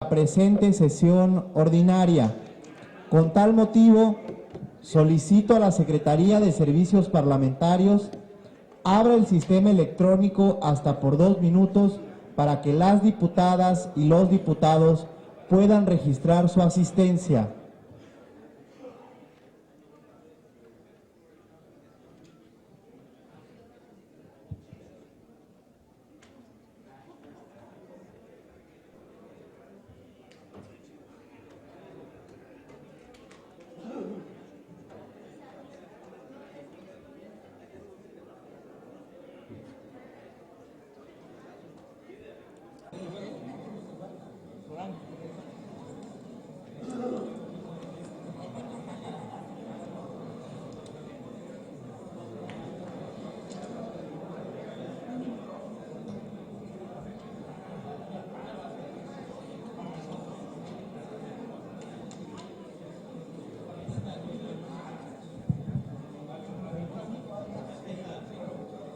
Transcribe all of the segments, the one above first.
presente sesión ordinaria. Con tal motivo, solicito a la Secretaría de Servicios Parlamentarios abra el sistema electrónico hasta por 2 minutos para que las diputadas y los diputados puedan registrar su asistencia.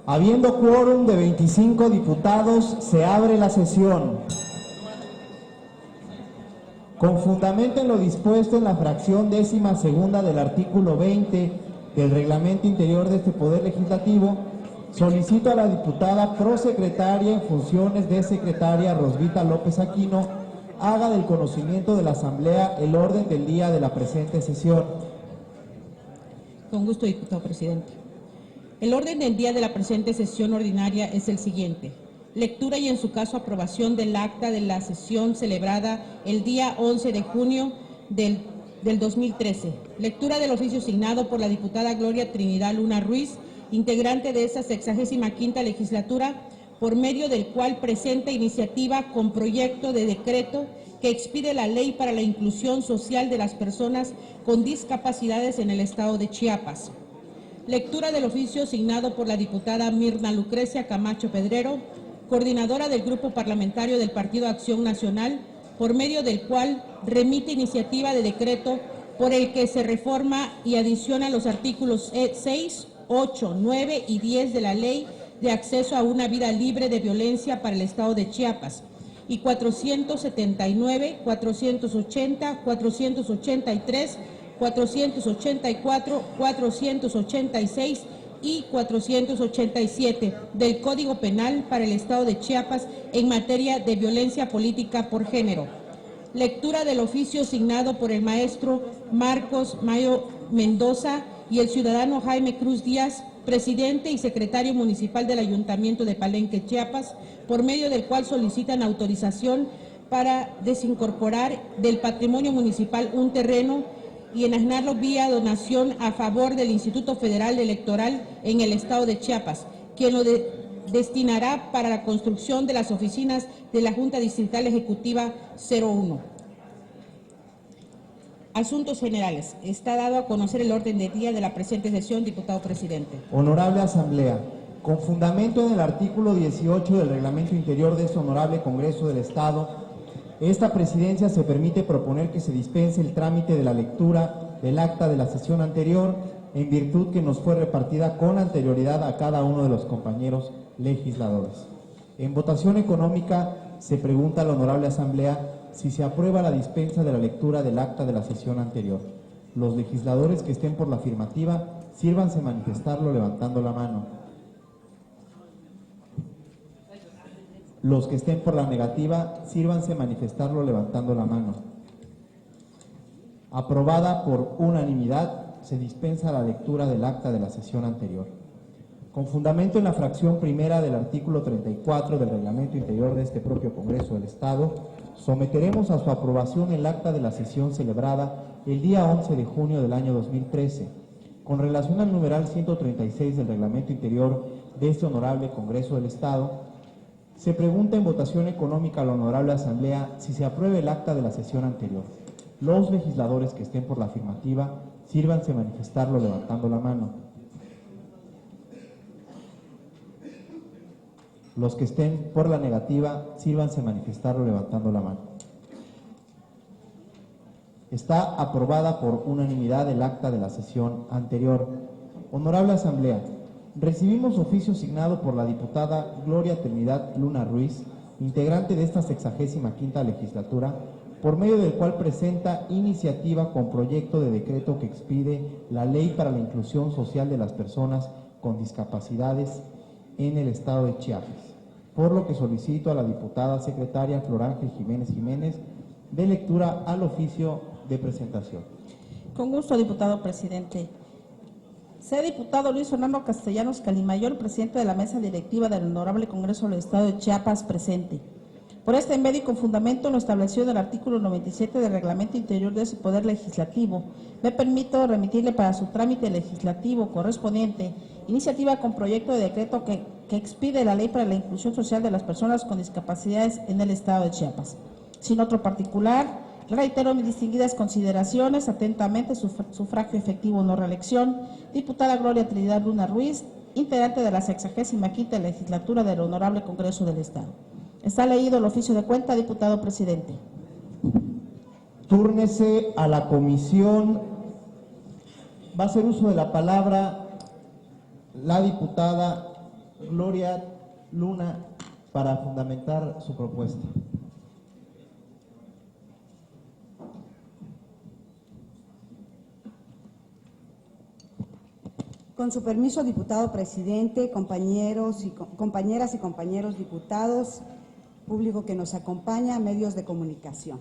Habiendo quórum de 25 diputados, se abre la sesión. Con fundamento en lo dispuesto en la fracción 12ª del artículo 20 del reglamento interior de este Poder Legislativo, solicito a la diputada prosecretaria en funciones de secretaria Rosvita López Aquino haga del conocimiento de la Asamblea el orden del día de la presente sesión. Con gusto, diputado presidente. El orden del día de la presente sesión ordinaria es el siguiente. Lectura y en su caso aprobación del acta de la sesión celebrada el día 11 de junio del 2013. Lectura del oficio signado por la diputada Gloria Trinidad Luna Ruiz, integrante de esta 65ª legislatura, por medio del cual presenta iniciativa con proyecto de decreto que expide la Ley para la Inclusión Social de las Personas con Discapacidades en el Estado de Chiapas. Lectura del oficio signado por la diputada Mirna Lucrecia Camacho Pedrero, coordinadora del Grupo Parlamentario del Partido Acción Nacional, por medio del cual remite iniciativa de decreto por el que se reforma y adiciona los artículos 6, 8, 9 y 10 de la Ley de Acceso a una Vida Libre de Violencia para el Estado de Chiapas, y 479, 480, 483, 484, 486 y 487 del Código Penal para el Estado de Chiapas en materia de violencia política por género. Lectura del oficio signado por el maestro Marcos Mayo Mendoza y el ciudadano Jaime Cruz Díaz, presidente y secretario municipal del Ayuntamiento de Palenque, Chiapas, por medio del cual solicitan autorización para desincorporar del patrimonio municipal un terreno y enajenarlo vía donación a favor del Instituto Federal Electoral en el Estado de Chiapas, quien lo destinará para la construcción de las oficinas de la Junta Distrital Ejecutiva 01. Asuntos generales. Está dado a conocer el orden del día de la presente sesión, diputado presidente. Honorable Asamblea, con fundamento en el artículo 18 del Reglamento Interior de este Honorable Congreso del Estado, esta presidencia se permite proponer que se dispense el trámite de la lectura del acta de la sesión anterior, en virtud que nos fue repartida con anterioridad a cada uno de los compañeros legisladores. En votación económica se pregunta a la Honorable Asamblea si se aprueba la dispensa de la lectura del acta de la sesión anterior. Los legisladores que estén por la afirmativa, sírvanse manifestarlo levantando la mano. Los que estén por la negativa, sírvanse manifestarlo levantando la mano. Aprobada por unanimidad, se dispensa la lectura del acta de la sesión anterior. Con fundamento en la fracción primera del artículo 34 del Reglamento Interior de este propio Congreso del Estado, someteremos a su aprobación el acta de la sesión celebrada el día 11 de junio del año 2013. Con relación al numeral 136 del Reglamento Interior de este Honorable Congreso del Estado, se pregunta en votación económica a la Honorable Asamblea si se apruebe el acta de la sesión anterior. Los legisladores que estén por la afirmativa, sírvanse manifestarlo levantando la mano. Los que estén por la negativa, sírvanse manifestarlo levantando la mano. Está aprobada por unanimidad el acta de la sesión anterior. Honorable Asamblea, recibimos oficio signado por la diputada Gloria Trinidad Luna Ruiz, integrante de esta 65ª legislatura, por medio del cual presenta iniciativa con proyecto de decreto que expide la Ley para la Inclusión Social de las Personas con Discapacidades en el Estado de Chiapas, por lo que solicito a la diputada secretaria Flor Ángel Jiménez Jiménez de lectura al oficio de presentación. Con gusto, diputado presidente. Sea diputado Luis Fernando Castellanos Calimayor, presidente de la mesa directiva del Honorable Congreso del Estado de Chiapas, presente. Por este medio y con fundamento en lo establecido en el artículo 97 del Reglamento Interior de ese Poder Legislativo, me permito remitirle para su trámite legislativo correspondiente iniciativa con proyecto de decreto que expide la Ley para la Inclusión Social de las Personas con Discapacidades en el Estado de Chiapas. Sin otro particular, reitero mis distinguidas consideraciones. Atentamente, sufragio efectivo, no reelección, diputada Gloria Trinidad Luna Ruiz, integrante de la 65ª legislatura del Honorable Congreso del Estado. Está leído el oficio de cuenta, diputado presidente. Túrnese a la comisión. Va a hacer uso de la palabra la diputada Gloria Luna para fundamentar su propuesta. Con su permiso, diputado presidente, compañeras y compañeros diputados, público que nos acompaña, medios de comunicación.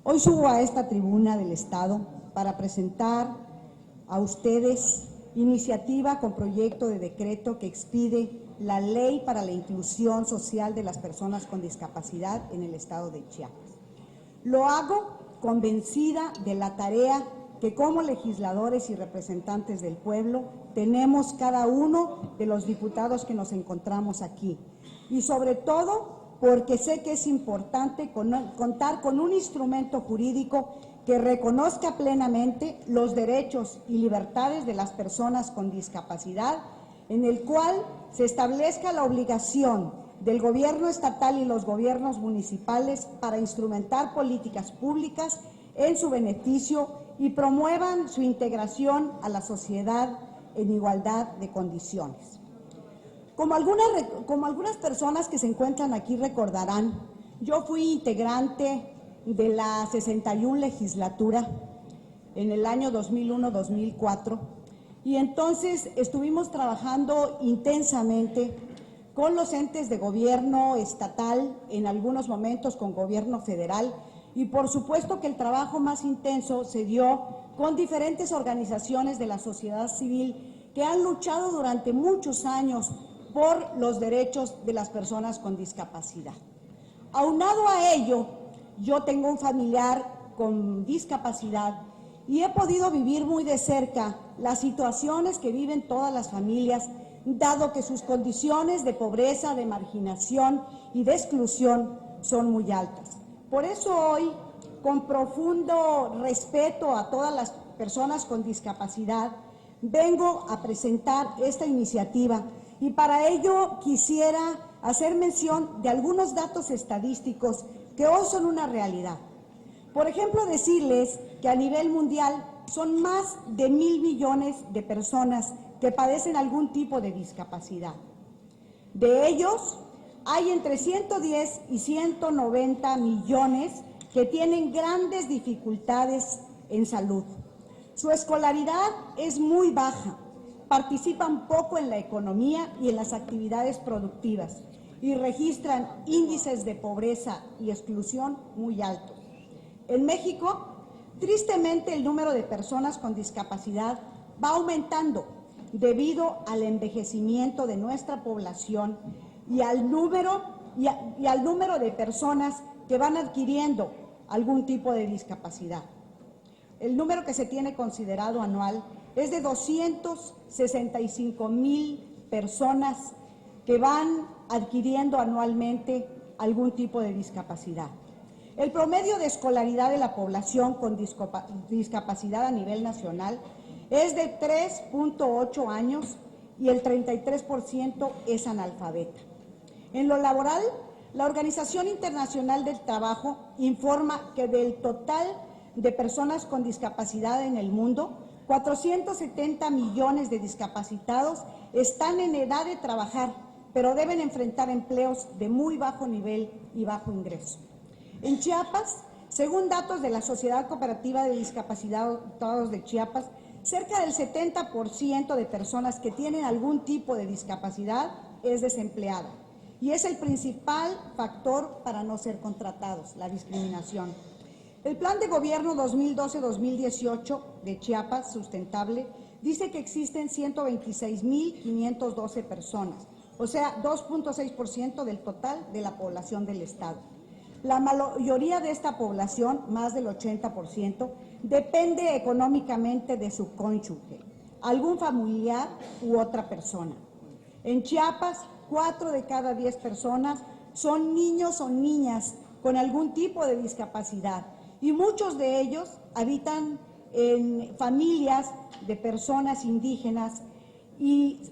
Hoy subo a esta tribuna del Estado para presentar a ustedes iniciativa con proyecto de decreto que expide la Ley para la Inclusión Social de las Personas con Discapacidad en el Estado de Chiapas. Lo hago convencida de la tarea que como legisladores y representantes del pueblo tenemos cada uno de los diputados que nos encontramos aquí. Y sobre todo porque sé que es importante contar con un instrumento jurídico que reconozca plenamente los derechos y libertades de las personas con discapacidad, en el cual se establezca la obligación del gobierno estatal y los gobiernos municipales para instrumentar políticas públicas en su beneficio y promuevan su integración a la sociedad en igualdad de condiciones. Como algunas personas que se encuentran aquí recordarán, yo fui integrante de la 61 legislatura en el año 2001-2004 y entonces estuvimos trabajando intensamente con los entes de gobierno estatal, en algunos momentos con gobierno federal, y por supuesto que el trabajo más intenso se dio con diferentes organizaciones de la sociedad civil que han luchado durante muchos años por los derechos de las personas con discapacidad. Aunado a ello, yo tengo un familiar con discapacidad y he podido vivir muy de cerca las situaciones que viven todas las familias, dado que sus condiciones de pobreza, de marginación y de exclusión son muy altas. Por eso hoy, con profundo respeto a todas las personas con discapacidad, vengo a presentar esta iniciativa y para ello quisiera hacer mención de algunos datos estadísticos que hoy son una realidad. Por ejemplo, decirles que a nivel mundial son más de 1.000 millones de personas que padecen algún tipo de discapacidad. De ellos, hay entre 110 y 190 millones que tienen grandes dificultades en salud. Su escolaridad es muy baja, participan poco en la economía y en las actividades productivas y registran índices de pobreza y exclusión muy altos. En México, tristemente, el número de personas con discapacidad va aumentando debido al envejecimiento de nuestra población y al número de personas que van adquiriendo algún tipo de discapacidad. El número que se tiene considerado anual es de 265,000 personas que van adquiriendo anualmente algún tipo de discapacidad. El promedio de escolaridad de la población con discapacidad a nivel nacional es de 3.8 años y el 33% es analfabeta. En lo laboral, la Organización Internacional del Trabajo informa que del total de personas con discapacidad en el mundo, 470 millones de discapacitados están en edad de trabajar, pero deben enfrentar empleos de muy bajo nivel y bajo ingreso. En Chiapas Según datos de la Sociedad Cooperativa de Discapacitados de Chiapas, cerca del 70% de personas que tienen algún tipo de discapacidad es desempleada y es el principal factor para no ser contratados, la discriminación. El Plan de Gobierno 2012-2018 de Chiapas Sustentable dice que existen 126,512 personas, o sea, 2.6% del total de la población del Estado. La mayoría de esta población, más del 80%, depende económicamente de su cónyuge, algún familiar u otra persona. En Chiapas, 4 de cada 10 personas son niños o niñas con algún tipo de discapacidad y muchos de ellos habitan en familias de personas indígenas y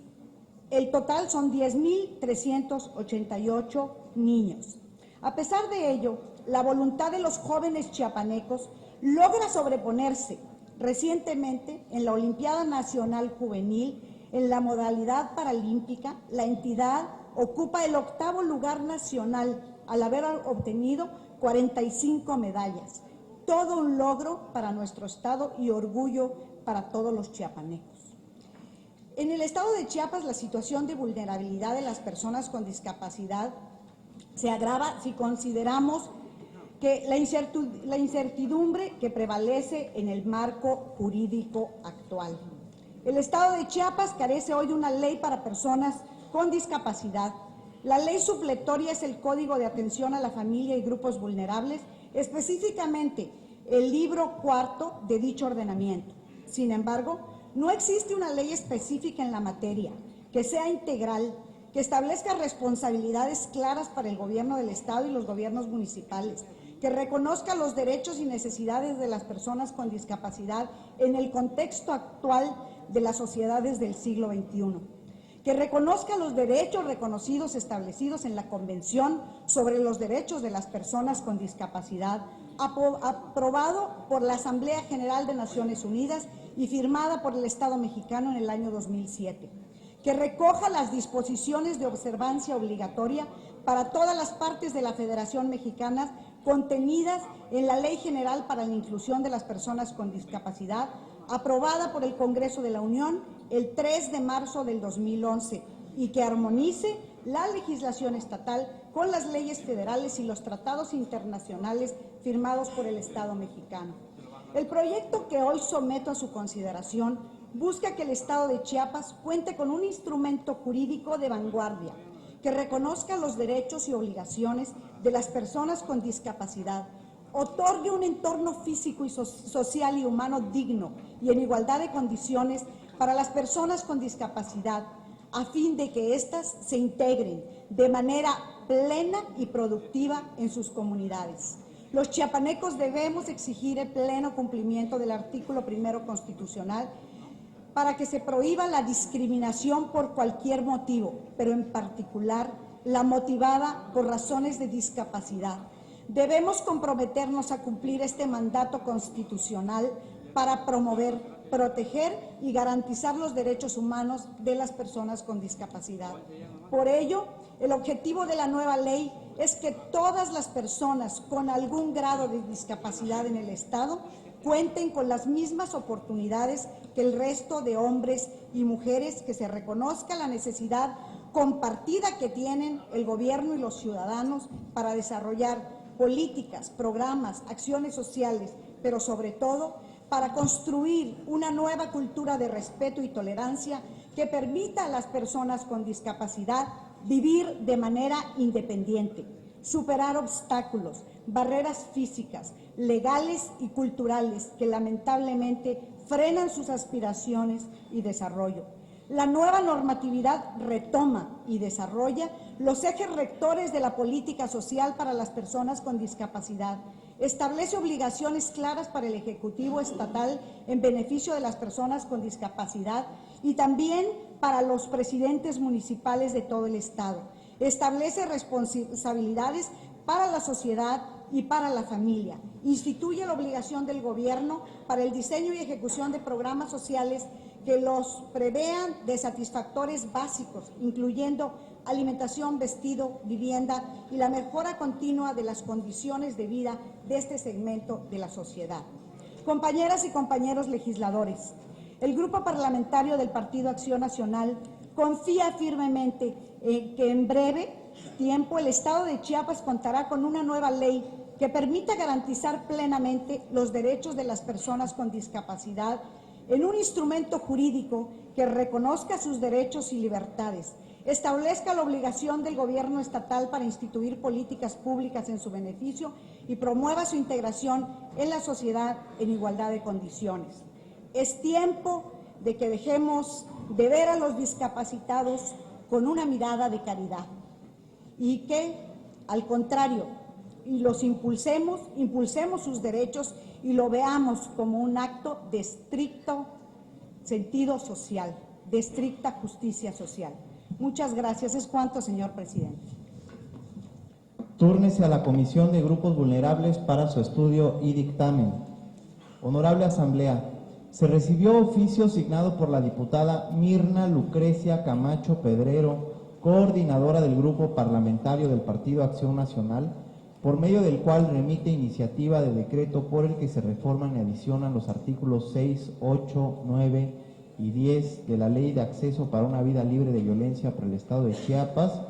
el total son 10,388 niños. A pesar de ello, la voluntad de los jóvenes chiapanecos logra sobreponerse. Recientemente, en la Olimpiada Nacional Juvenil, en la modalidad paralímpica, la entidad ocupa el 8º lugar nacional al haber obtenido 45 medallas. Todo un logro para nuestro estado y orgullo para todos los chiapanecos. En el estado de Chiapas, la situación de vulnerabilidad de las personas con discapacidad se agrava si consideramos que la incertidumbre que prevalece en el marco jurídico actual. El estado de Chiapas carece hoy de una ley para personas con discapacidad. La ley supletoria es el Código de Atención a la Familia y Grupos Vulnerables, específicamente el libro 4 de dicho ordenamiento. Sin embargo, no existe una ley específica en la materia que sea integral, que establezca responsabilidades claras para el gobierno del Estado y los gobiernos municipales, que reconozca los derechos y necesidades de las personas con discapacidad en el contexto actual de las sociedades del siglo XXI, que reconozca los derechos reconocidos establecidos en la Convención sobre los Derechos de las Personas con Discapacidad, aprobado por la Asamblea General de Naciones Unidas y firmada por el Estado mexicano en el año 2007. Que recoja las disposiciones de observancia obligatoria para todas las partes de la Federación Mexicana contenidas en la Ley General para la Inclusión de las Personas con Discapacidad, aprobada por el Congreso de la Unión el 3 de marzo del 2011, y que armonice la legislación estatal con las leyes federales y los tratados internacionales firmados por el Estado mexicano. El proyecto que hoy someto a su consideración busca que el Estado de Chiapas cuente con un instrumento jurídico de vanguardia que reconozca los derechos y obligaciones de las personas con discapacidad, otorgue un entorno físico y social y humano digno y en igualdad de condiciones para las personas con discapacidad, a fin de que éstas se integren de manera plena y productiva en sus comunidades. Los chiapanecos debemos exigir el pleno cumplimiento del artículo 1 constitucional para que se prohíba la discriminación por cualquier motivo, pero en particular la motivada por razones de discapacidad. Debemos comprometernos a cumplir este mandato constitucional para promover, proteger y garantizar los derechos humanos de las personas con discapacidad. Por ello, el objetivo de la nueva ley es que todas las personas con algún grado de discapacidad en el Estado cuenten con las mismas oportunidades que el resto de hombres y mujeres, que se reconozca la necesidad compartida que tienen el gobierno y los ciudadanos para desarrollar políticas, programas, acciones sociales, pero sobre todo para construir una nueva cultura de respeto y tolerancia que permita a las personas con discapacidad vivir de manera independiente, superar obstáculos, barreras físicas, legales y culturales que lamentablemente frenan sus aspiraciones y desarrollo. La nueva normatividad retoma y desarrolla los ejes rectores de la política social para las personas con discapacidad. Establece obligaciones claras para el Ejecutivo estatal en beneficio de las personas con discapacidad y también para los presidentes municipales de todo el Estado. Establece responsabilidades para la sociedad y para la familia. Instituye la obligación del gobierno para el diseño y ejecución de programas sociales que los prevean de satisfactores básicos, incluyendo alimentación, vestido, vivienda y la mejora continua de las condiciones de vida de este segmento de la sociedad. Compañeras y compañeros legisladores, el Grupo Parlamentario del Partido Acción Nacional confía firmemente en que en breve tiempo el Estado de Chiapas contará con una nueva ley que permita garantizar plenamente los derechos de las personas con discapacidad en un instrumento jurídico que reconozca sus derechos y libertades, establezca la obligación del gobierno estatal para instituir políticas públicas en su beneficio y promueva su integración en la sociedad en igualdad de condiciones. Es tiempo de que dejemos de ver a los discapacitados con una mirada de caridad y que, al contrario, los impulsemos sus derechos y lo veamos como un acto de estricto sentido social, de estricta justicia social. Muchas gracias. Es cuanto, señor presidente. Túrnese a la Comisión de Grupos Vulnerables para su estudio y dictamen. Honorable Asamblea, se recibió oficio signado por la diputada Mirna Lucrecia Camacho Pedrero, coordinadora del Grupo Parlamentario del Partido Acción Nacional, por medio del cual remite iniciativa de decreto por el que se reforman y adicionan los artículos 6, 8, 9 y 10 de la Ley de Acceso para una Vida Libre de Violencia para el Estado de Chiapas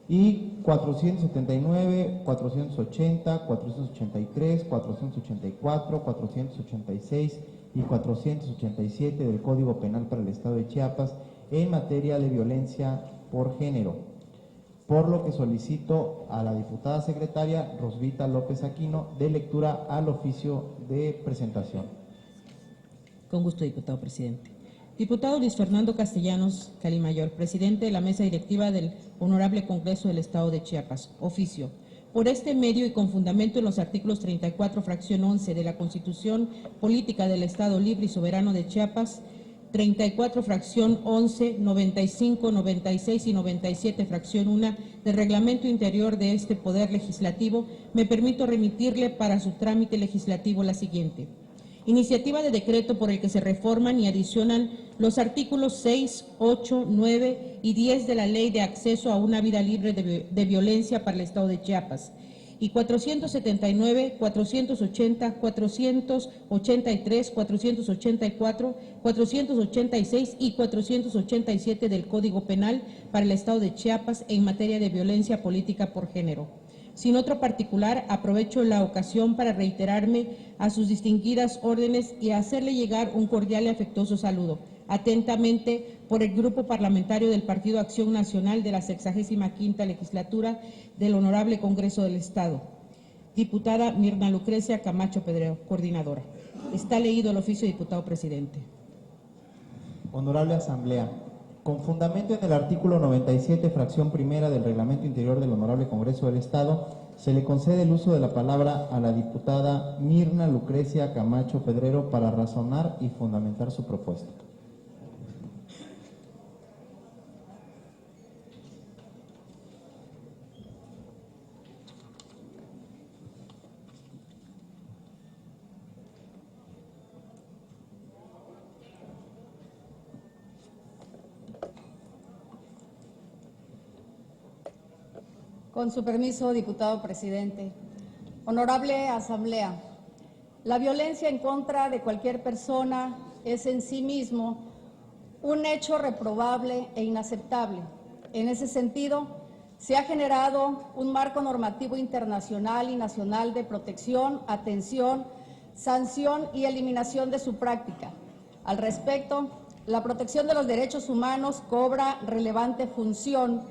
y 479, 480, 483, 484, 486 y 487 del Código Penal para el Estado de Chiapas en materia de violencia por género. Por lo que solicito a la diputada secretaria Rosvita López Aquino de lectura al oficio de presentación. Con gusto, diputado presidente. Diputado Luis Fernando Castellanos Calimayor, presidente de la mesa directiva del Honorable Congreso del Estado de Chiapas. Oficio. Por este medio y con fundamento en los artículos 34, fracción 11 de la Constitución Política del Estado Libre y Soberano de Chiapas, 34, fracción 11, 95, 96 y 97, fracción 1 del Reglamento Interior de este Poder Legislativo, me permito remitirle para su trámite legislativo la siguiente. Iniciativa de decreto por el que se reforman y adicionan los artículos 6, 8, 9 y 10 de la Ley de Acceso a una Vida Libre de Violencia para el Estado de Chiapas, y 479, 480, 483, 484, 486 y 487 del Código Penal para el Estado de Chiapas en materia de violencia política por género. Sin otro particular, aprovecho la ocasión para reiterarme a sus distinguidas órdenes y hacerle llegar un cordial y afectuoso saludo. Atentamente, por el Grupo Parlamentario del Partido Acción Nacional de la 65ª Legislatura del Honorable Congreso del Estado. Diputada Mirna Lucrecia Camacho Pedrero, coordinadora. Está leído el oficio, diputado presidente. Honorable Asamblea, con fundamento en el artículo 97, fracción primera del Reglamento Interior del Honorable Congreso del Estado, se le concede el uso de la palabra a la diputada Mirna Lucrecia Camacho Pedrero para razonar y fundamentar su propuesta. Con su permiso, diputado presidente. Honorable Asamblea, la violencia en contra de cualquier persona es en sí mismo un hecho reprobable e inaceptable. En ese sentido, se ha generado un marco normativo internacional y nacional de protección, atención, sanción y eliminación de su práctica. Al respecto, la protección de los derechos humanos cobra relevante función,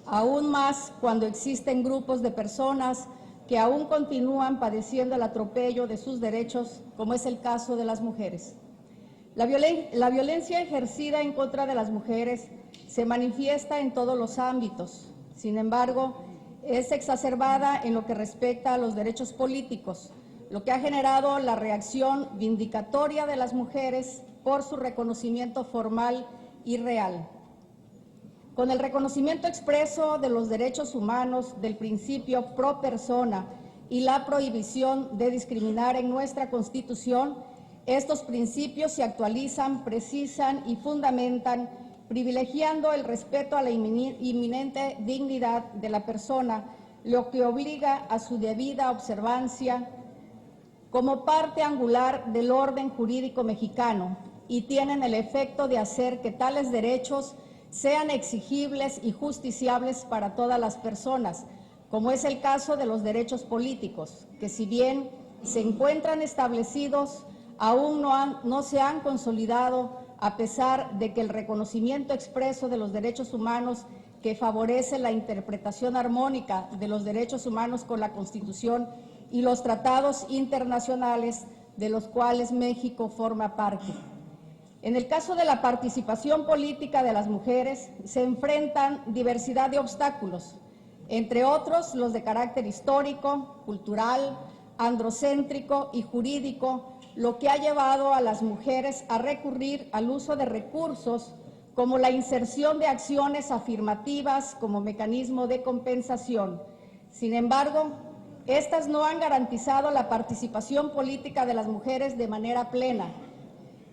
aún más cuando existen grupos de personas que aún continúan padeciendo el atropello de sus derechos, como es el caso de las mujeres. La violencia ejercida en contra de las mujeres se manifiesta en todos los ámbitos. Sin embargo, es exacerbada en lo que respecta a los derechos políticos, lo que ha generado la reacción vindicatoria de las mujeres por su reconocimiento formal y real. Con el reconocimiento expreso de los derechos humanos, del principio pro persona y la prohibición de discriminar en nuestra Constitución, estos principios se actualizan, precisan y fundamentan privilegiando el respeto a la inminente dignidad de la persona, lo que obliga a su debida observancia como parte angular del orden jurídico mexicano y tienen el efecto de hacer que tales derechos sean exigibles y justiciables para todas las personas, como es el caso de los derechos políticos, que si bien se encuentran establecidos, aún no se han consolidado, a pesar de que el reconocimiento expreso de los derechos humanos que favorece la interpretación armónica de los derechos humanos con la Constitución y los tratados internacionales de los cuales México forma parte. En el caso de la participación política de las mujeres, se enfrentan diversidad de obstáculos, entre otros los de carácter histórico, cultural, androcéntrico y jurídico, lo que ha llevado a las mujeres a recurrir al uso de recursos como la inserción de acciones afirmativas como mecanismo de compensación. Sin embargo, estas no han garantizado la participación política de las mujeres de manera plena,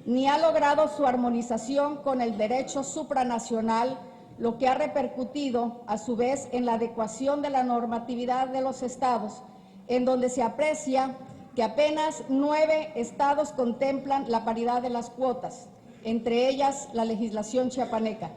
ni ha logrado su armonización con el derecho supranacional, lo que ha repercutido, a su vez, en la adecuación de la normatividad de los estados, en donde se aprecia que apenas 9 estados contemplan la paridad de las cuotas, entre ellas la legislación chiapaneca.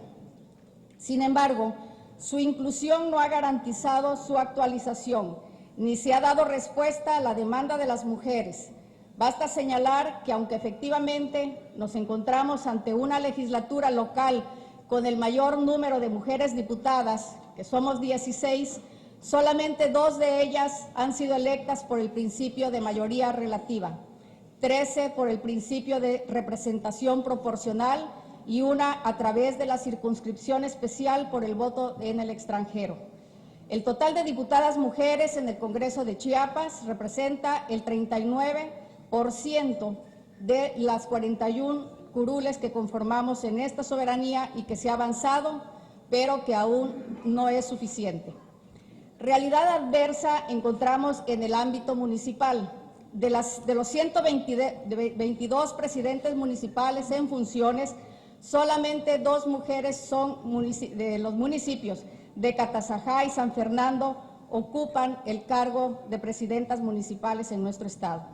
Sin embargo, su inclusión no ha garantizado su actualización, ni se ha dado respuesta a la demanda de las mujeres. Basta señalar que aunque efectivamente nos encontramos ante una legislatura local con el mayor número de mujeres diputadas, que somos 16, solamente 2 de ellas han sido electas por el principio de mayoría relativa, 13 por el principio de representación proporcional y una a través de la circunscripción especial por el voto en el extranjero. El total de diputadas mujeres en el Congreso de Chiapas representa el 39% de las 41 curules que conformamos en esta soberanía y que se ha avanzado, pero que aún no es suficiente. Realidad adversa encontramos en el ámbito municipal. De los 122 presidentes municipales en funciones, solamente 2 mujeres son de los municipios de Catazajá y San Fernando ocupan el cargo de presidentas municipales en nuestro estado.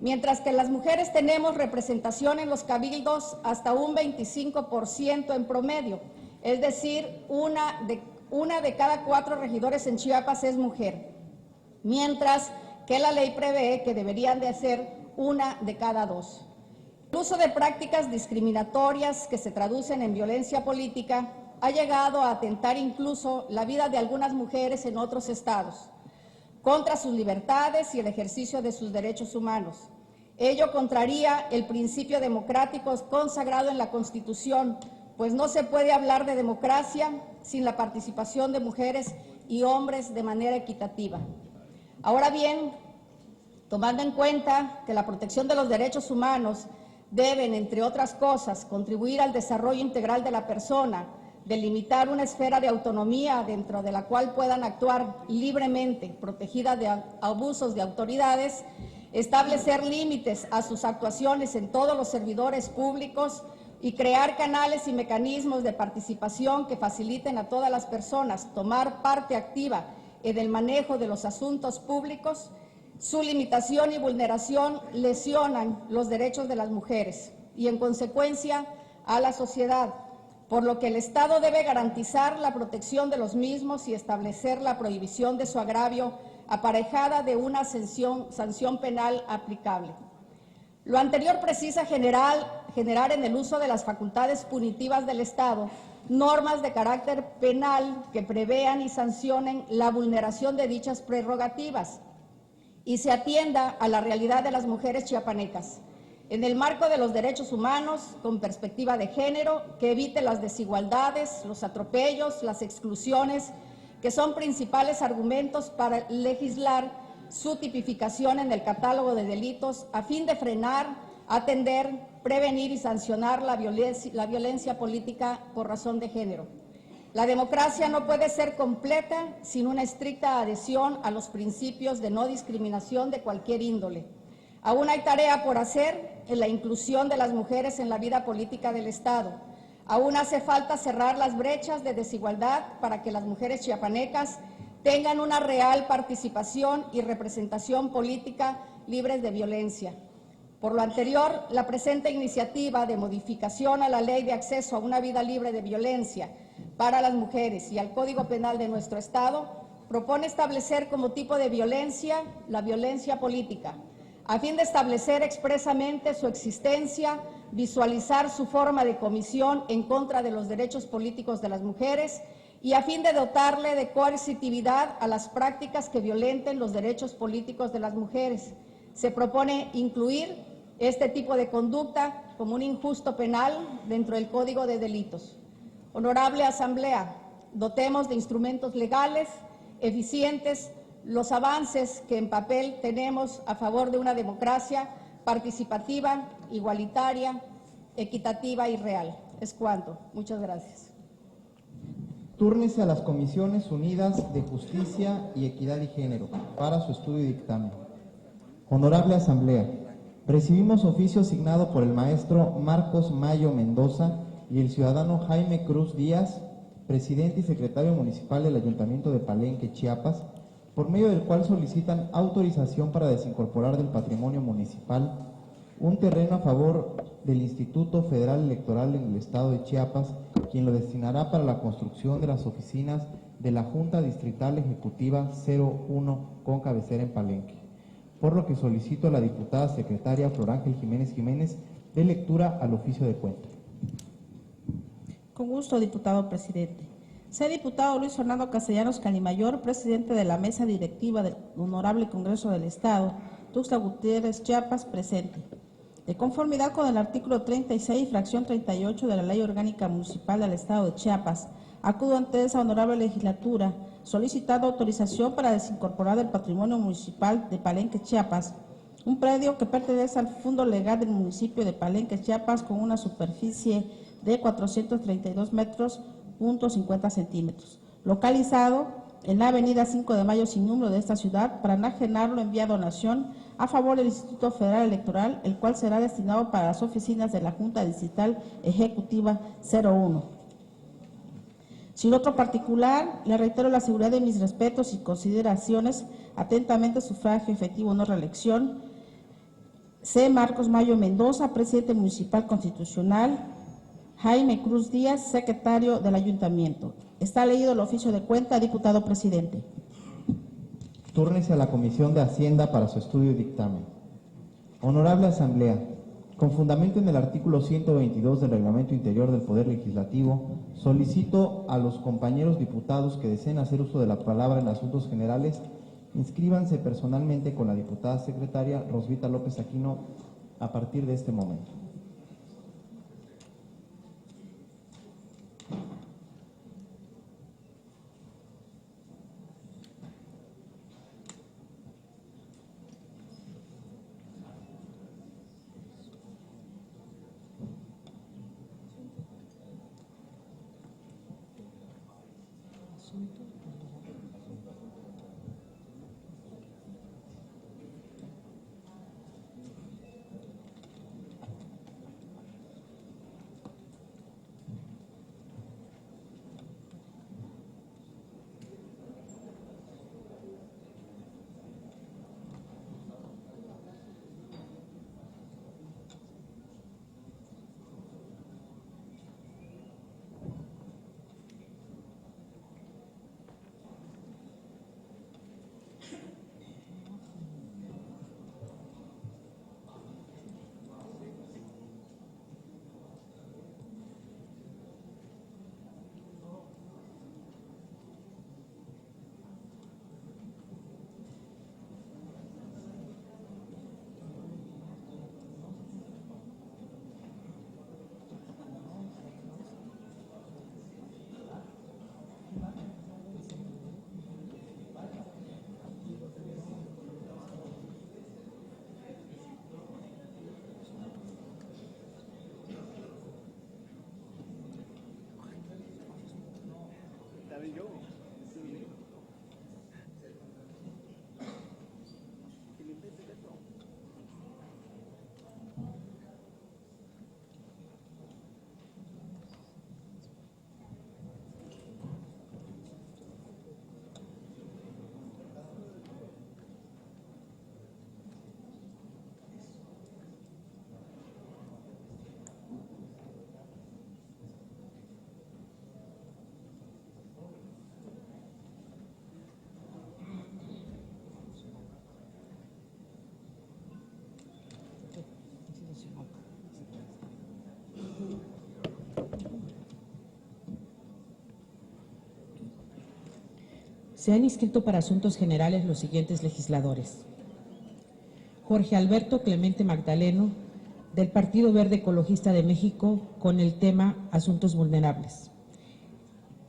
Mientras que las mujeres tenemos representación en los cabildos hasta un 25% en promedio, es decir, una de cada 4 regidores en Chiapas es mujer, mientras que la ley prevé que deberían de ser 1 de cada 2. El uso de prácticas discriminatorias que se traducen en violencia política ha llegado a atentar incluso la vida de algunas mujeres en otros estados, contra sus libertades y el ejercicio de sus derechos humanos. Ello contraría el principio democrático consagrado en la Constitución, pues no se puede hablar de democracia sin la participación de mujeres y hombres de manera equitativa. Ahora bien, tomando en cuenta que la protección de los derechos humanos deben, entre otras cosas, contribuir al desarrollo integral de la persona, delimitar una esfera de autonomía dentro de la cual puedan actuar libremente, protegida de abusos de autoridades, establecer límites a sus actuaciones en todos los servidores públicos y crear canales y mecanismos de participación que faciliten a todas las personas tomar parte activa en el manejo de los asuntos públicos, su limitación y vulneración lesionan los derechos de las mujeres y, en consecuencia, a la sociedad, por lo que el Estado debe garantizar la protección de los mismos y establecer la prohibición de su agravio aparejada de una sanción penal aplicable. Lo anterior precisa generar en el uso de las facultades punitivas del Estado normas de carácter penal que prevean y sancionen la vulneración de dichas prerrogativas y se atienda a la realidad de las mujeres chiapanecas, en el marco de los derechos humanos, con perspectiva de género, que evite las desigualdades, los atropellos, las exclusiones, que son principales argumentos para legislar su tipificación en el catálogo de delitos a fin de frenar, atender, prevenir y sancionar la violencia política por razón de género. La democracia no puede ser completa sin una estricta adhesión a los principios de no discriminación de cualquier índole. Aún hay tarea por hacer en la inclusión de las mujeres en la vida política del Estado. Aún hace falta cerrar las brechas de desigualdad para que las mujeres chiapanecas tengan una real participación y representación política libres de violencia. Por lo anterior, la presente iniciativa de modificación a la Ley de Acceso a una Vida Libre de Violencia para las Mujeres y al Código Penal de nuestro Estado propone establecer como tipo de violencia la violencia política, a fin de establecer expresamente su existencia, visualizar su forma de comisión en contra de los derechos políticos de las mujeres y a fin de dotarle de coercitividad a las prácticas que violenten los derechos políticos de las mujeres. Se propone incluir este tipo de conducta como un injusto penal dentro del Código de Delitos. Honorable Asamblea, dotemos de instrumentos legales eficientes los avances que en papel tenemos a favor de una democracia participativa, igualitaria, equitativa y real. Es cuanto. Muchas gracias. Túrnese a las Comisiones Unidas de Justicia y Equidad y Género para su estudio y dictamen. Honorable Asamblea, recibimos oficio asignado por el maestro Marcos Mayo Mendoza y el ciudadano Jaime Cruz Díaz, presidente y secretario municipal del Ayuntamiento de Palenque, Chiapas, por medio del cual solicitan autorización para desincorporar del patrimonio municipal un terreno a favor del Instituto Federal Electoral en el estado de Chiapas, quien lo destinará para la construcción de las oficinas de la Junta Distrital Ejecutiva 01 con cabecera en Palenque, por lo que solicito a la diputada secretaria Flor Ángel Jiménez Jiménez de lectura al oficio de cuenta. Con gusto, diputado presidente. Sea diputado Luis Fernando Castellanos Canimayor, presidente de la mesa directiva del Honorable Congreso del Estado, Tuxtla Gutiérrez, Chiapas, presente. De conformidad con el artículo 36, fracción 38 de la Ley Orgánica Municipal del Estado de Chiapas, acudo ante esa honorable legislatura solicitando autorización para desincorporar del patrimonio municipal de Palenque, Chiapas, un predio que pertenece al Fondo Legal del municipio de Palenque, Chiapas, con una superficie de 432 metros, .50 centímetros, localizado en la avenida 5 de Mayo sin número de esta ciudad, para enajenarlo en vía donación a favor del Instituto Federal Electoral, el cual será destinado para las oficinas de la Junta Distrital Ejecutiva 01. Sin otro particular, le reitero la seguridad de mis respetos y consideraciones. Atentamente, sufragio efectivo, no reelección. C. Marcos Mayo Mendoza, presidente municipal constitucional. Jaime Cruz Díaz, secretario del Ayuntamiento. Está leído el oficio de cuenta, diputado presidente. Túrnese a la Comisión de Hacienda para su estudio y dictamen. Honorable Asamblea, con fundamento en el artículo 122 del Reglamento Interior del Poder Legislativo, solicito a los compañeros diputados que deseen hacer uso de la palabra en asuntos generales, inscríbanse personalmente con la diputada secretaria Rosvita López Aquino a partir de este momento. Se han inscrito para asuntos generales los siguientes legisladores: Jorge Alberto Clemente Magdaleno, del Partido Verde Ecologista de México, con el tema Asuntos Vulnerables.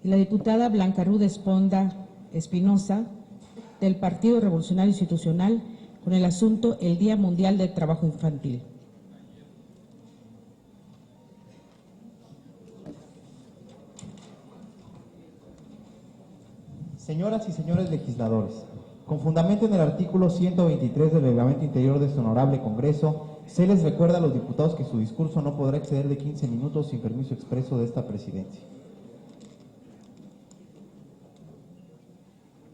Y la diputada Blanca Ruth Esponda Espinosa, del Partido Revolucionario Institucional, con el asunto El Día Mundial del Trabajo Infantil. Señoras y señores legisladores, con fundamento en el artículo 123 del Reglamento Interior de este honorable Congreso, se les recuerda a los diputados que su discurso no podrá exceder de 15 minutos sin permiso expreso de esta presidencia.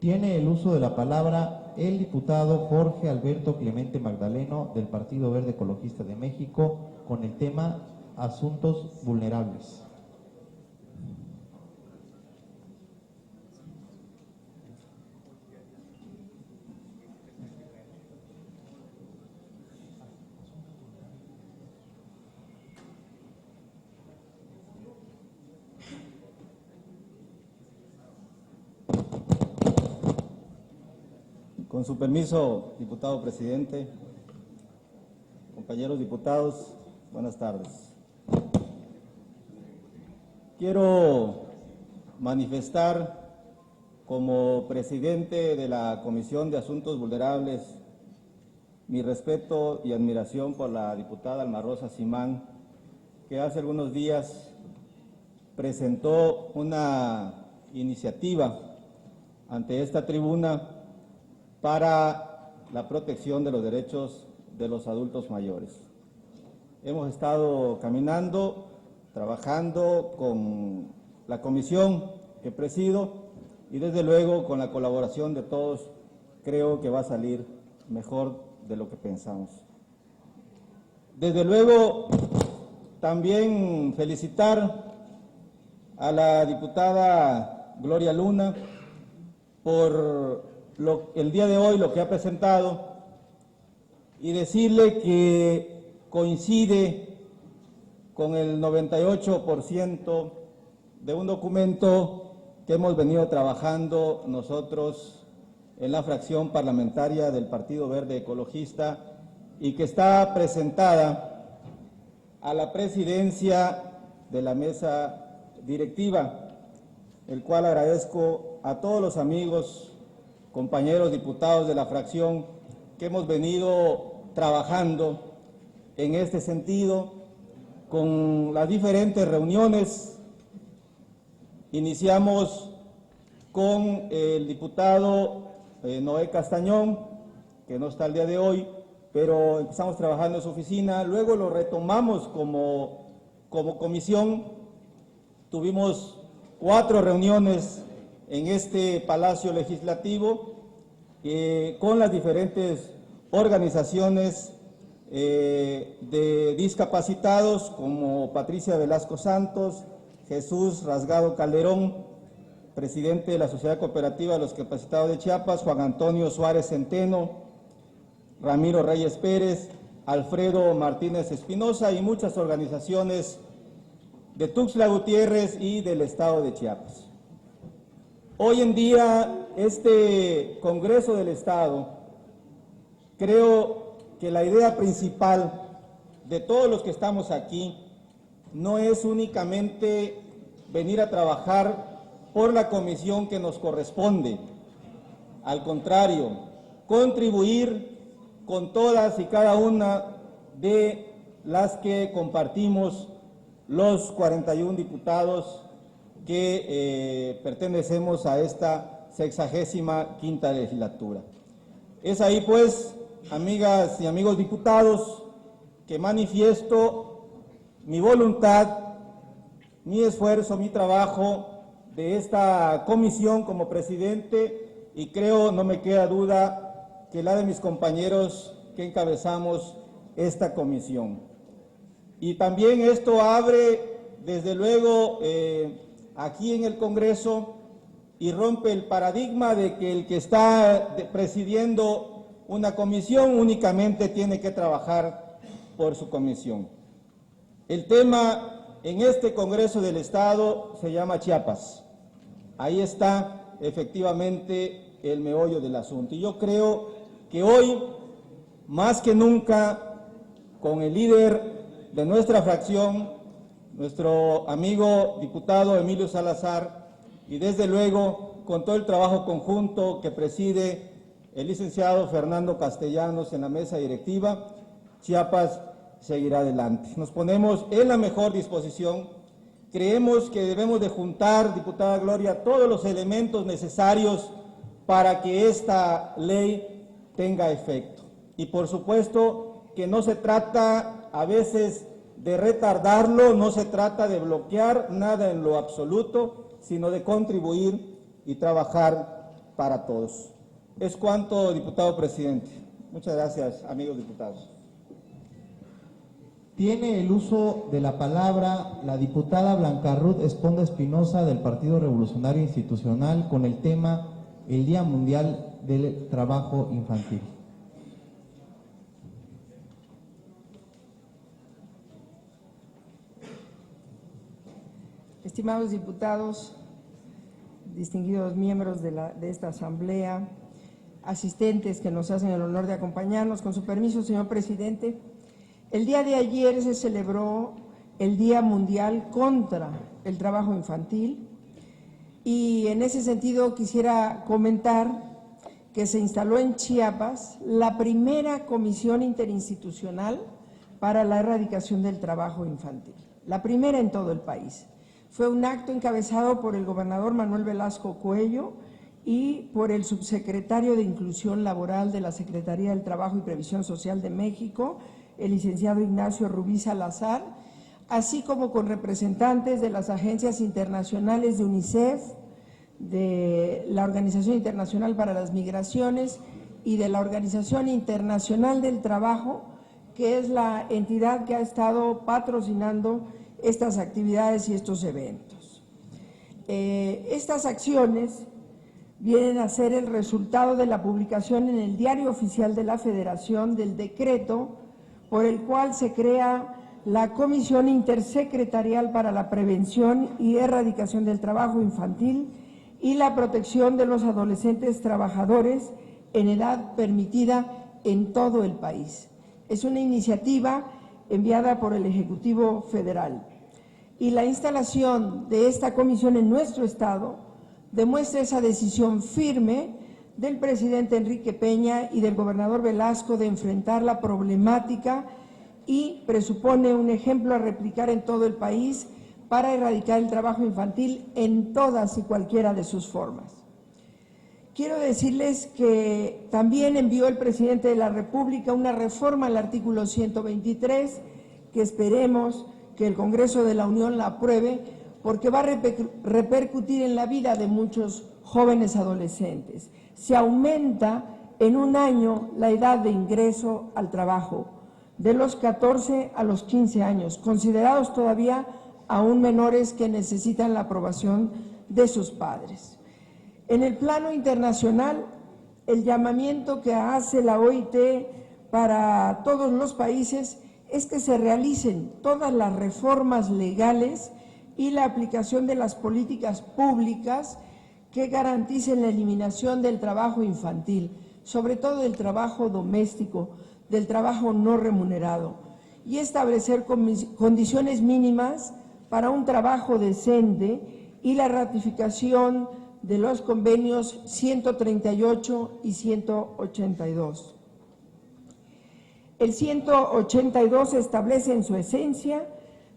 Tiene el uso de la palabra el diputado Jorge Alberto Clemente Magdaleno, del Partido Verde Ecologista de México, con el tema Asuntos Vulnerables. Con su permiso, diputado presidente, compañeros diputados, buenas tardes. Quiero manifestar como presidente de la Comisión de Asuntos Vulnerables mi respeto y admiración por la diputada Alma Rosa Simán, que hace algunos días presentó una iniciativa ante esta tribuna para la protección de los derechos de los adultos mayores. Hemos estado caminando, trabajando con la comisión que presido y desde luego con la colaboración de todos creo que va a salir mejor de lo que pensamos. Desde luego también felicitar a la diputada Gloria Luna por el día de hoy lo que ha presentado y decirle que coincide con el 98% de un documento que hemos venido trabajando nosotros en la fracción parlamentaria del Partido Verde Ecologista y que está presentada a la presidencia de la mesa directiva, el cual agradezco a todos los amigos, compañeros diputados de la fracción que hemos venido trabajando en este sentido con las diferentes reuniones. Iniciamos con el diputado Noé Castañón, que no está el día de hoy, pero empezamos trabajando en su oficina, luego lo retomamos como comisión, tuvimos 4 reuniones en este Palacio Legislativo con las diferentes organizaciones de discapacitados como Patricia Velasco Santos, Jesús Rasgado Calderón, presidente de la Sociedad Cooperativa de los Discapacitados de Chiapas, Juan Antonio Suárez Centeno, Ramiro Reyes Pérez, Alfredo Martínez Espinosa y muchas organizaciones de Tuxtla Gutiérrez y del estado de Chiapas. Hoy en día, este Congreso del Estado, creo que la idea principal de todos los que estamos aquí no es únicamente venir a trabajar por la comisión que nos corresponde. Al contrario, contribuir con todas y cada una de las que compartimos los 41 diputados que pertenecemos a esta 65ª legislatura. Es ahí pues, amigas y amigos diputados, que manifiesto mi voluntad, mi esfuerzo, mi trabajo de esta comisión como presidente y creo, no me queda duda, que la de mis compañeros que encabezamos esta comisión. Y también esto abre, desde luego, aquí en el Congreso y rompe el paradigma de que el que está presidiendo una comisión únicamente tiene que trabajar por su comisión. El tema en este Congreso del Estado se llama Chiapas. Ahí está efectivamente el meollo del asunto. Y yo creo que hoy, más que nunca, con el líder de nuestra fracción, nuestro amigo diputado Emilio Salazar, y desde luego con todo el trabajo conjunto que preside el licenciado Fernando Castellanos en la mesa directiva, Chiapas seguirá adelante. Nos ponemos en la mejor disposición. Creemos que debemos de juntar, diputada Gloria, todos los elementos necesarios para que esta ley tenga efecto. Y por supuesto que no se trata a veces de retardarlo, no se trata de bloquear nada en lo absoluto, sino de contribuir y trabajar para todos. Es cuanto, diputado presidente. Muchas gracias, amigos diputados. Tiene el uso de la palabra la diputada Blanca Ruth Esponda Espinosa del Partido Revolucionario Institucional con el tema el Día Mundial del Trabajo Infantil. Estimados diputados, distinguidos miembros de esta asamblea, asistentes que nos hacen el honor de acompañarnos, con su permiso, señor presidente, el día de ayer se celebró el Día Mundial contra el Trabajo Infantil y en ese sentido quisiera comentar que se instaló en Chiapas la primera comisión interinstitucional para la erradicación del trabajo infantil, la primera en todo el país. Fue un acto encabezado por el gobernador Manuel Velasco Cuello y por el subsecretario de Inclusión Laboral de la Secretaría del Trabajo y Previsión Social de México, el licenciado Ignacio Rubí Salazar, así como con representantes de las agencias internacionales de UNICEF, de la Organización Internacional para las Migraciones y de la Organización Internacional del Trabajo, que es la entidad que ha estado patrocinando estas actividades y estos eventos. Estas acciones vienen a ser el resultado de la publicación en el Diario Oficial de la Federación del decreto por el cual se crea la Comisión Intersecretarial para la Prevención y Erradicación del Trabajo Infantil y la Protección de los Adolescentes Trabajadores en edad permitida en todo el país. Es una iniciativa enviada por el Ejecutivo Federal. Y la instalación de esta comisión en nuestro Estado demuestra esa decisión firme del presidente Enrique Peña y del gobernador Velasco de enfrentar la problemática y presupone un ejemplo a replicar en todo el país para erradicar el trabajo infantil en todas y cualquiera de sus formas. Quiero decirles que también envió el presidente de la República una reforma al artículo 123 que esperemos que el Congreso de la Unión la apruebe porque va a repercutir en la vida de muchos jóvenes adolescentes. Se aumenta en un año la edad de ingreso al trabajo, de los 14 a los 15 años, considerados todavía aún menores que necesitan la aprobación de sus padres. En el plano internacional, el llamamiento que hace la OIT para todos los países es que se realicen todas las reformas legales y la aplicación de las políticas públicas que garanticen la eliminación del trabajo infantil, sobre todo del trabajo doméstico, del trabajo no remunerado, y establecer condiciones mínimas para un trabajo decente y la ratificación de los convenios 138 y 182. El 182 establece en su esencia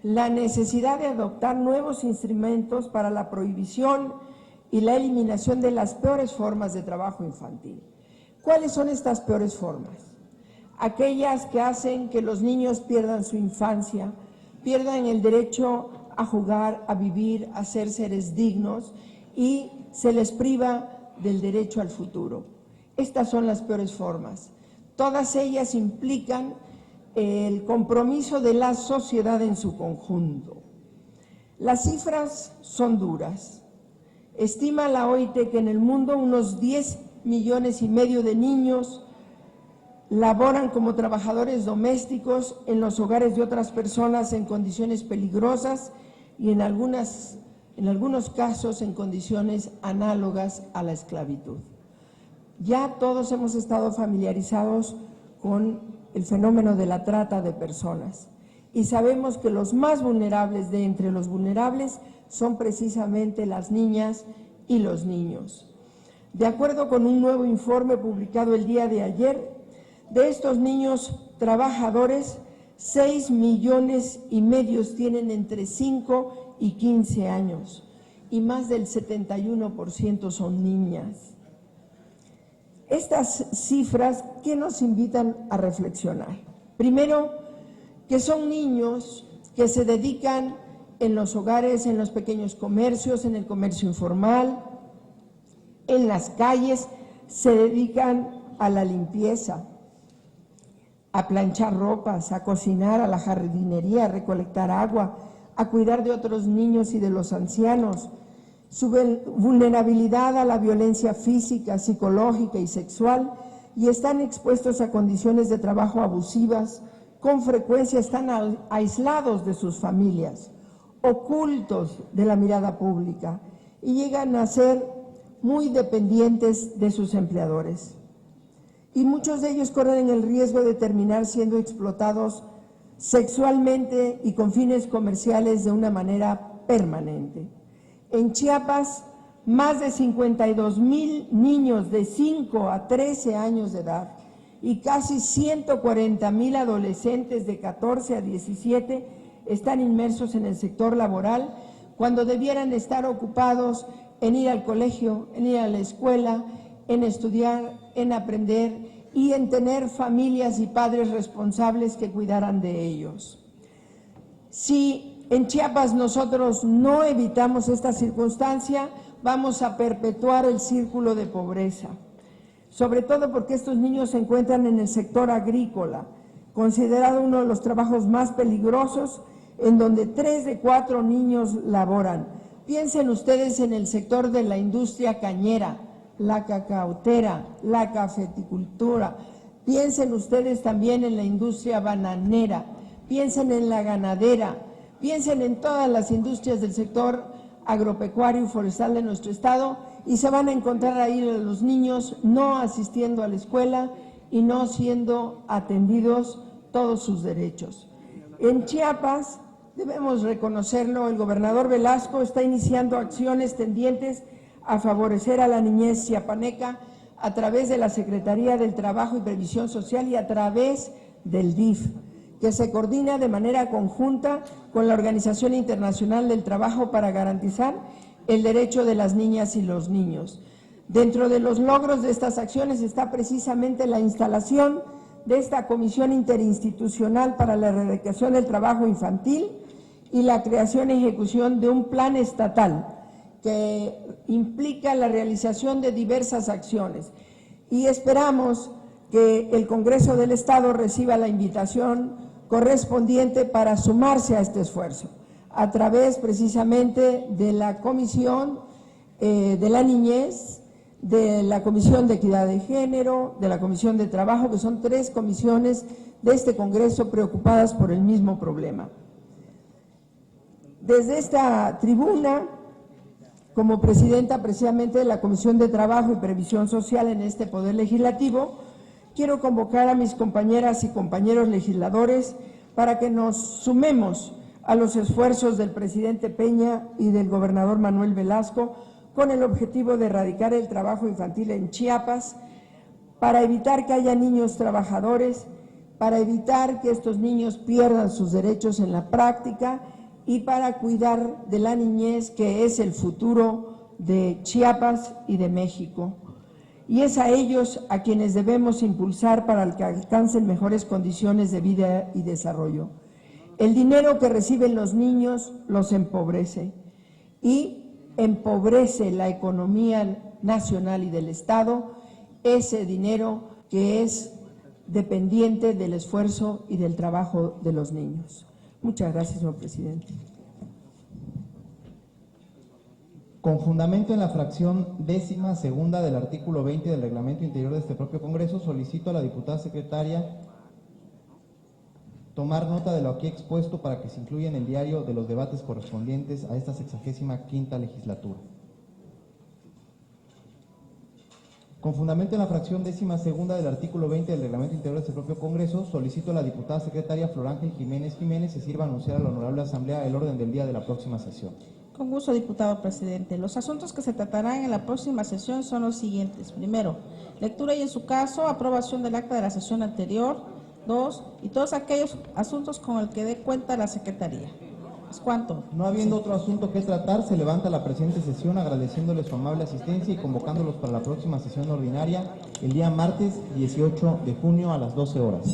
la necesidad de adoptar nuevos instrumentos para la prohibición y la eliminación de las peores formas de trabajo infantil. ¿Cuáles son estas peores formas? Aquellas que hacen que los niños pierdan su infancia, pierdan el derecho a jugar, a vivir, a ser seres dignos y se les priva del derecho al futuro. Estas son las peores formas. Todas ellas implican el compromiso de la sociedad en su conjunto. Las cifras son duras. Estima la OIT que en el mundo unos 10,5 millones de niños laboran como trabajadores domésticos en los hogares de otras personas en condiciones peligrosas y en algunas en algunos casos en condiciones análogas a la esclavitud. Ya todos hemos estado familiarizados con el fenómeno de la trata de personas y sabemos que los más vulnerables de entre los vulnerables son precisamente las niñas y los niños. De acuerdo con un nuevo informe publicado el día de ayer, de estos niños trabajadores, 6,5 millones tienen entre 5 y 15 años y más del 71% son niñas. Estas cifras, ¿qué nos invitan a reflexionar? Primero, que son niños que se dedican en los hogares, en los pequeños comercios, en el comercio informal, en las calles, se dedican a la limpieza, a planchar ropas, a cocinar, a la jardinería, a recolectar agua, a cuidar de otros niños y de los ancianos. Su vulnerabilidad a la violencia física, psicológica y sexual, y están expuestos a condiciones de trabajo abusivas, con frecuencia están aislados de sus familias, ocultos de la mirada pública y llegan a ser muy dependientes de sus empleadores. Y muchos de ellos corren el riesgo de terminar siendo explotados sexualmente y con fines comerciales de una manera permanente. En Chiapas, más de 52,000 niños de 5 a 13 años de edad y casi 140,000 adolescentes de 14 a 17 están inmersos en el sector laboral cuando debieran estar ocupados en ir al colegio, en ir a la escuela, en estudiar, en aprender y en tener familias y padres responsables que cuidaran de ellos. Si en Chiapas nosotros no evitamos esta circunstancia, vamos a perpetuar el círculo de pobreza, sobre todo porque estos niños se encuentran en el sector agrícola, considerado uno de los trabajos más peligrosos, en donde 3 de 4 niños laboran. Piensen ustedes en el sector de la industria cañera, la cacautera, la cafeticultura. Piensen ustedes también en la industria bananera, piensen en la ganadera, piensen en todas las industrias del sector agropecuario y forestal de nuestro estado y se van a encontrar ahí los niños no asistiendo a la escuela y no siendo atendidos todos sus derechos. En Chiapas, debemos reconocerlo, el gobernador Velasco está iniciando acciones tendientes a favorecer a la niñez chiapaneca a través de la Secretaría del Trabajo y Previsión Social y a través del DIF, que se coordina de manera conjunta con la Organización Internacional del Trabajo para garantizar el derecho de las niñas y los niños. Dentro de los logros de estas acciones está precisamente la instalación de esta Comisión Interinstitucional para la Erradicación del Trabajo Infantil y la creación y ejecución de un plan estatal que implica la realización de diversas acciones. Y esperamos que el Congreso del Estado reciba la invitación correspondiente para sumarse a este esfuerzo, a través precisamente de la Comisión de la Niñez, de la Comisión de Equidad de Género, de la Comisión de Trabajo, que son 3 comisiones de este Congreso preocupadas por el mismo problema. Desde esta tribuna, como presidenta precisamente de la Comisión de Trabajo y Previsión Social en este Poder Legislativo, quiero convocar a mis compañeras y compañeros legisladores para que nos sumemos a los esfuerzos del presidente Peña y del gobernador Manuel Velasco con el objetivo de erradicar el trabajo infantil en Chiapas, para evitar que haya niños trabajadores, para evitar que estos niños pierdan sus derechos en la práctica y para cuidar de la niñez, que es el futuro de Chiapas y de México. Y es a ellos a quienes debemos impulsar para que alcancen mejores condiciones de vida y desarrollo. El dinero que reciben los niños los empobrece y empobrece la economía nacional y del Estado, ese dinero que es dependiente del esfuerzo y del trabajo de los niños. Muchas gracias, señor presidente. Con fundamento en la fracción 12ª del artículo 20 del Reglamento Interior de este propio Congreso, solicito a la diputada secretaria tomar nota de lo aquí expuesto para que se incluya en el diario de los debates correspondientes a esta 65ª legislatura. Con fundamento en la fracción 12ª del artículo 20 del Reglamento Interior de este propio Congreso, solicito a la diputada secretaria Flor Ángel Jiménez se sirva anunciar a la Honorable Asamblea el orden del día de la próxima sesión. Con gusto, diputado presidente. Los asuntos que se tratarán en la próxima sesión son los siguientes. Primero, lectura y en su caso, aprobación del acta de la sesión anterior. 2, y todos aquellos asuntos con el que dé cuenta la Secretaría. ¿Es cuánto? No habiendo otro asunto que tratar, se levanta la presente sesión agradeciéndole su amable asistencia y convocándolos para la próxima sesión ordinaria el día martes 18 de junio a las 12 horas.